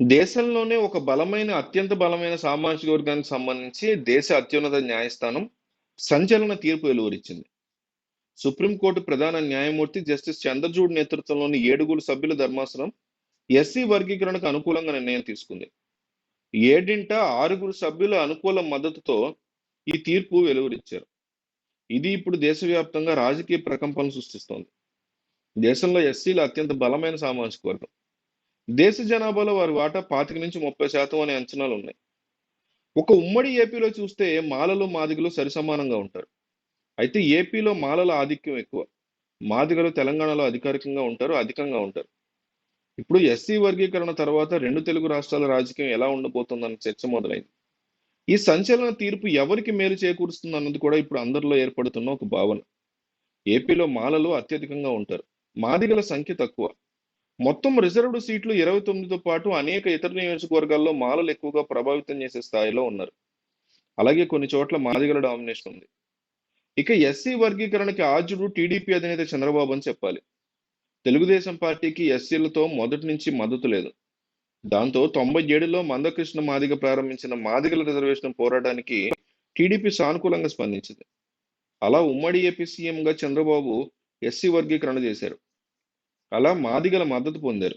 దేశంలోనే ఒక అత్యంత బలమైన సామాజిక వర్గానికి సంబంధించి దేశ అత్యున్నత న్యాయస్థానం సంచలన తీర్పు వెలువరించింది. సుప్రీంకోర్టు ప్రధాన న్యాయమూర్తి జస్టిస్ చంద్రచూడ్ నేతృత్వంలోని 7 సభ్యుల ధర్మాసనం ఎస్సీ వర్గీకరణకు అనుకూలంగా నిర్ణయం తీసుకుంది. 6 సభ్యుల అనుకూల మద్దతుతో ఈ తీర్పు వెలువరించారు. ఇది ఇప్పుడు దేశవ్యాప్తంగా రాజకీయ ప్రకంపనలు సృష్టిస్తోంది. దేశంలో ఎస్సీలు అత్యంత బలమైన సామాజిక వర్గం. దేశ జనాభాలో వారి వాటా 25-30% అనే అంచనాలు ఉన్నాయి. ఒక ఉమ్మడి ఏపీలో చూస్తే మాలలు మాదిగలు సరిసమానంగా ఉంటారు. అయితే ఏపీలో మాలల ఆధిక్యం ఎక్కువ. మాదిగలు తెలంగాణలో అధికంగా ఉంటారు. ఇప్పుడు ఎస్సీ వర్గీకరణ తర్వాత 2 తెలుగు రాష్ట్రాల రాజకీయం ఎలా ఉండబోతుందన్న చర్చ మొదలైంది. ఈ సంచలన తీర్పు ఎవరికి మేలు చేకూరుస్తుంది అన్నది కూడా ఇప్పుడు అందరిలో ఏర్పడుతున్న ఒక భావన. ఏపీలో మాలలు అత్యధికంగా ఉంటారు. మాదిగల సంఖ్య తక్కువ. మొత్తం రిజర్వ్డ్ సీట్లు 29తో పాటు అనేక ఇతర నియోజకవర్గాల్లో మాలలు ఎక్కువగా ప్రభావితం చేసే స్థాయిలో ఉన్నారు. అలాగే కొన్ని చోట్ల మాదిగల డామినేషన్ ఉంది. ఇక ఎస్సీ వర్గీకరణకి ఆద్యుడు టీడీపీ అధినేత చంద్రబాబు అని చెప్పాలి. తెలుగుదేశం పార్టీకి ఎస్సీలతో మొదటి నుంచి మద్దతు లేదు. దాంతో 97లో మందకృష్ణ మాదిగ ప్రారంభించిన మాదిగల రిజర్వేషన్ పోరాటానికి టీడీపీ సానుకూలంగా స్పందించింది. అలా ఉమ్మడి ఏపీ సీఎంగా చంద్రబాబు ఎస్సీ వర్గీకరణ చేశారు. అలా మాదిగల మద్దతు పొందారు.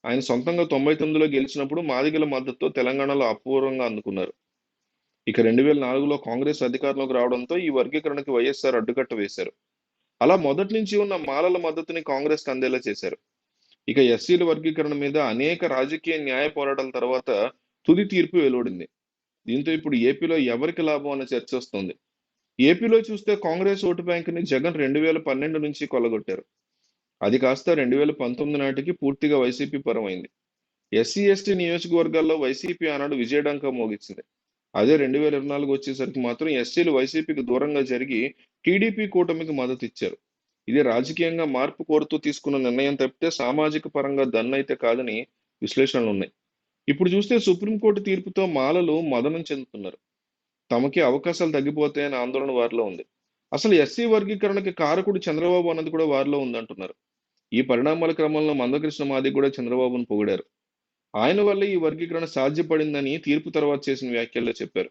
ఆయన సొంతంగా 99లో గెలిచినప్పుడు మాదిగల మద్దతుతో తెలంగాణలో అపూర్వంగా అందుకున్నారు. ఇక 2004లో కాంగ్రెస్ అధికారంలోకి రావడంతో ఈ వర్గీకరణకి వైఎస్ఆర్ అడ్డుకట్ట వేశారు. అలా మొదటి నుంచి ఉన్న మాలల మద్దతుని కాంగ్రెస్ అందేలా చేశారు. ఇక ఎస్సీల వర్గీకరణ మీద అనేక రాజకీయ న్యాయ పోరాటాల తర్వాత తుది తీర్పు వెలువడింది. దీంతో ఇప్పుడు ఏపీలో ఎవరికి లాభం అనే చర్చ వస్తుంది. ఏపీలో చూస్తే కాంగ్రెస్ ఓటు బ్యాంకుని జగన్ 2012 నుంచి కొల్లగొట్టారు. అది కాస్త 2019 నాటికి పూర్తిగా వైసీపీ పరమైంది. ఎస్సీ ఎస్టీ నియోజకవర్గాల్లో వైసీపీ ఆనాడు విజయడంకా మోగించింది. అదే 2024 వచ్చేసరికి మాత్రం ఎస్సీలు వైసీపీకి దూరంగా జరిగి టీడీపీ కూటమికి మద్దతు ఇచ్చారు. ఇది రాజకీయంగా మార్పు కోరుతూ తీసుకున్న నిర్ణయం తప్పితే సామాజిక పరంగా దన్నైతే కాదని విశ్లేషణలు ఉన్నాయి. ఇప్పుడు చూస్తే సుప్రీంకోర్టు తీర్పుతో మాలలు మదనం చెందుతున్నారు. తమకి అవకాశాలు తగ్గిపోతాయనే ఆందోళన వారిలో ఉంది. అసలు ఎస్సీ వర్గీకరణకి కారకుడు చంద్రబాబు అన్నది కూడా వారిలో ఉందంటున్నారు. ఈ పరిణామాల క్రమంలో మందకృష్ణ మాదిగ కూడా చంద్రబాబును పొగిడారు. ఆయన వల్ల ఈ వర్గీకరణ సాధ్యపడిందని తీర్పు తర్వాత చేసిన వ్యాఖ్యల్లో చెప్పారు.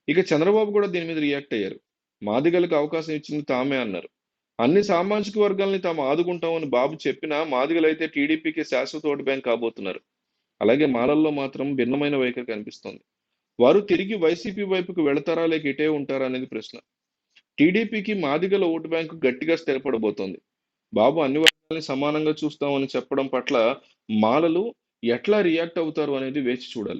ఇక చంద్రబాబు కూడా దీని మీద రియాక్ట్ అయ్యారు. మాదిగలకు అవకాశం ఇచ్చింది తామే అన్నారు. అన్ని సామాజిక వర్గాల్ని తాము ఆదుకుంటామని బాబు చెప్పినా మాదిగలైతే టీడీపీకి శాశ్వత ఓటు బ్యాంక్ కాబోతున్నారు. అలాగే మాలల్లో మాత్రం భిన్నమైన వైఖరి కనిపిస్తోంది. వారు తిరిగి వైసీపీ వైపుకు వెళతారా లేక ఇటే ఉంటారా అనేది ప్రశ్న. టీడీపీకి మాదిగల ఓటు బ్యాంకు గట్టిగా స్థిరపడబోతోంది. బాబు అన్ని వర్గాల్ని సమానంగా చూస్తామని చెప్పడం పట్ల మాలలు ఎట్లా రియాక్ట్ అవుతారు అనేది వేచి చూడాలి.